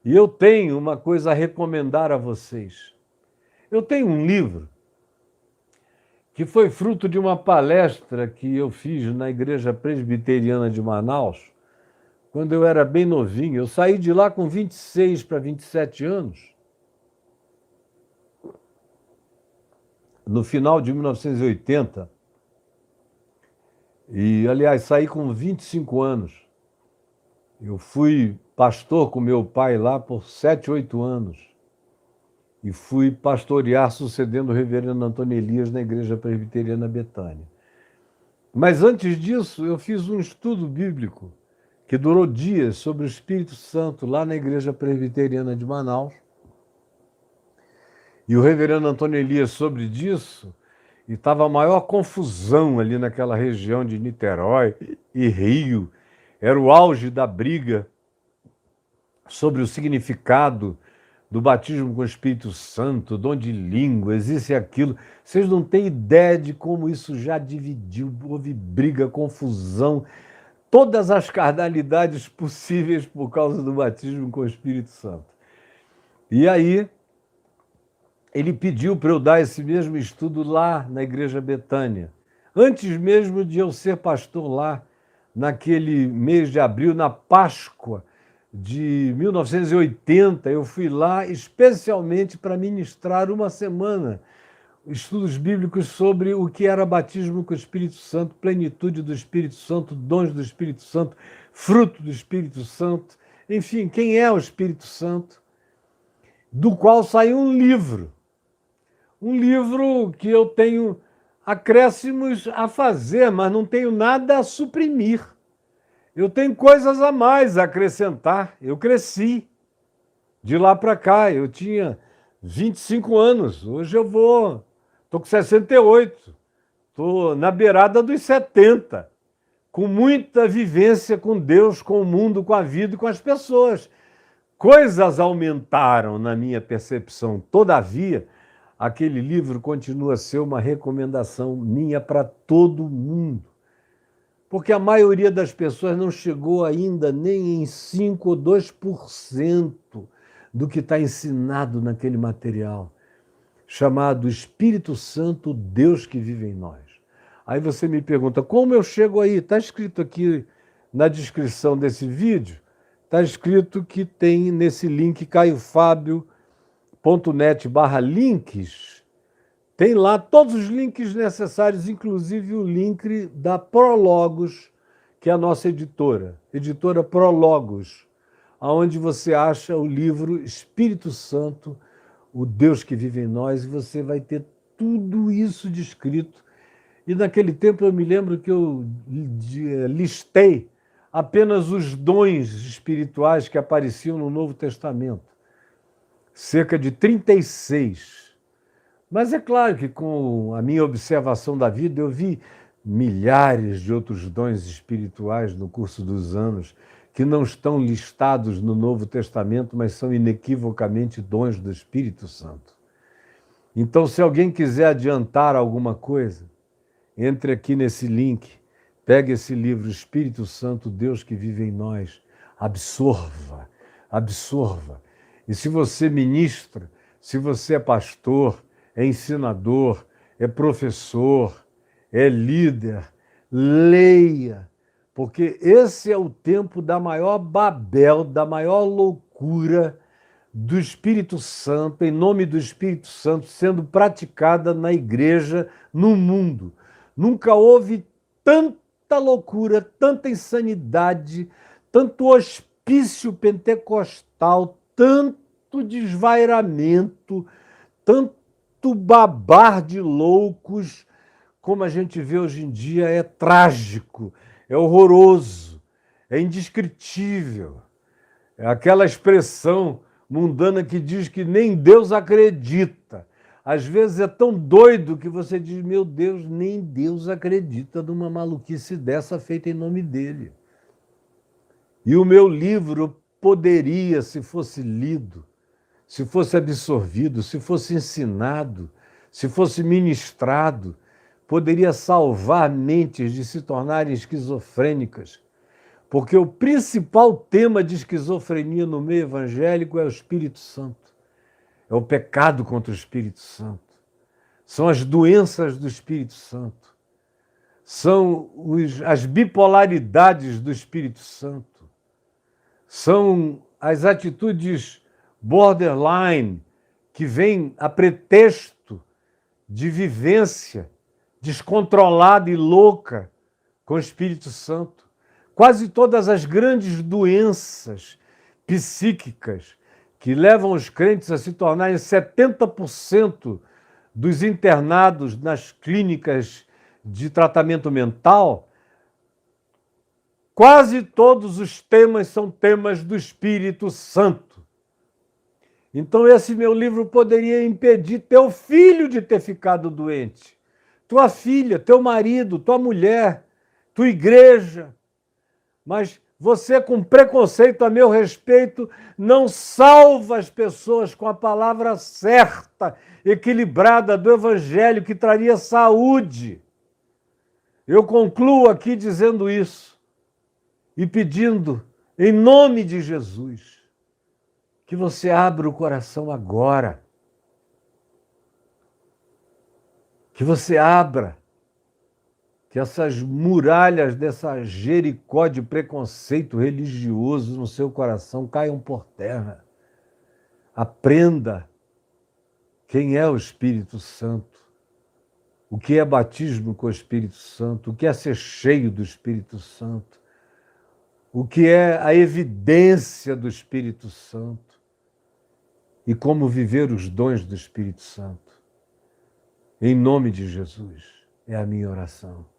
E eu tenho uma coisa a recomendar a vocês. Eu tenho um livro que foi fruto de uma palestra que eu fiz na Igreja Presbiteriana de Manaus, quando eu era bem novinho. Eu saí de lá com 26 para 27 anos, no final de 1980. E, aliás, saí com 25 anos. Eu fui pastor com meu pai lá por 7, 8 anos. E fui pastorear sucedendo o reverendo Antônio Elias na Igreja Presbiteriana Betânia. Mas antes disso, eu fiz um estudo bíblico que durou dias sobre o Espírito Santo lá na Igreja Presbiteriana de Manaus. E o reverendo Antônio Elias sobre disso, e estava a maior confusão ali naquela região de Niterói e Rio. Era o auge da briga sobre o significado do batismo com o Espírito Santo, dom de línguas, isso e aquilo. Vocês não têm ideia de como isso já dividiu, houve briga, confusão, todas as carnalidades possíveis por causa do batismo com o Espírito Santo. E aí, ele pediu para eu dar esse mesmo estudo lá na Igreja Betânia, antes mesmo de eu ser pastor lá, naquele mês de abril, na Páscoa de 1980, eu fui lá especialmente para ministrar uma semana estudos bíblicos sobre o que era batismo com o Espírito Santo, plenitude do Espírito Santo, dons do Espírito Santo, fruto do Espírito Santo, enfim, quem é o Espírito Santo, do qual saiu um livro que eu tenho acréscimos a fazer, mas não tenho nada a suprimir. Eu tenho coisas a mais a acrescentar. Eu cresci de lá para cá. Eu tinha 25 anos. Hoje estou com 68. Estou na beirada dos 70. Com muita vivência com Deus, com o mundo, com a vida e com as pessoas. Coisas aumentaram na minha percepção. Todavia, aquele livro continua a ser uma recomendação minha para todo mundo. Porque a maioria das pessoas não chegou ainda nem em 5 ou 2% do que está ensinado naquele material, chamado Espírito Santo, Deus que vive em nós. Aí você me pergunta, como eu chego aí? Está escrito aqui na descrição desse vídeo, está escrito que tem nesse link caiofabio.net/links, tem lá todos os links necessários, inclusive o link da Prologos, que é a nossa editora Prologos, onde você acha o livro Espírito Santo, o Deus que vive em nós, e você vai ter tudo isso descrito. E naquele tempo eu me lembro que eu listei apenas os dons espirituais que apareciam no Novo Testamento, cerca de 36. Mas é claro que com a minha observação da vida, eu vi milhares de outros dons espirituais no curso dos anos que não estão listados no Novo Testamento, mas são inequivocamente dons do Espírito Santo. Então, se alguém quiser adiantar alguma coisa, entre aqui nesse link, pegue esse livro, Espírito Santo, Deus que vive em nós, absorva. E se você ministra, se você é pastor, é ensinador, é professor, é líder, leia, porque esse é o tempo da maior Babel, da maior loucura do Espírito Santo, em nome do Espírito Santo, sendo praticada na igreja, no mundo. Nunca houve tanta loucura, tanta insanidade, tanto hospício pentecostal, tanto desvairamento, tanto babar de loucos, como a gente vê hoje em dia. É trágico, é horroroso, é indescritível. É aquela expressão mundana que diz que nem Deus acredita. Às vezes é tão doido que você diz, meu Deus, nem Deus acredita numa maluquice dessa feita em nome dele. E o meu livro poderia, se fosse lido, se fosse absorvido, se fosse ensinado, se fosse ministrado, poderia salvar mentes de se tornarem esquizofrênicas, Porque o principal tema de esquizofrenia no meio evangélico é o Espírito Santo. É o pecado contra o Espírito Santo. São as doenças do Espírito Santo. São as bipolaridades do Espírito Santo. São as atitudes borderline que vêm a pretexto de vivência descontrolada e louca com o Espírito Santo. Quase todas as grandes doenças psíquicas que levam os crentes a se tornarem 70% dos internados nas clínicas de tratamento mental, quase todos os temas são temas do Espírito Santo. Então esse meu livro poderia impedir teu filho de ter ficado doente, tua filha, teu marido, tua mulher, tua igreja. Mas você, com preconceito a meu respeito, não salva as pessoas com a palavra certa, equilibrada do Evangelho, que traria saúde. Eu concluo aqui dizendo isso e pedindo, em nome de Jesus, que você abra o coração agora. Que você abra, que essas muralhas dessa Jericó de preconceito religioso no seu coração caiam por terra. Aprenda quem é o Espírito Santo, o que é batismo com o Espírito Santo, o que é ser cheio do Espírito Santo, o que é a evidência do Espírito Santo e como viver os dons do Espírito Santo. Em nome de Jesus, é a minha oração.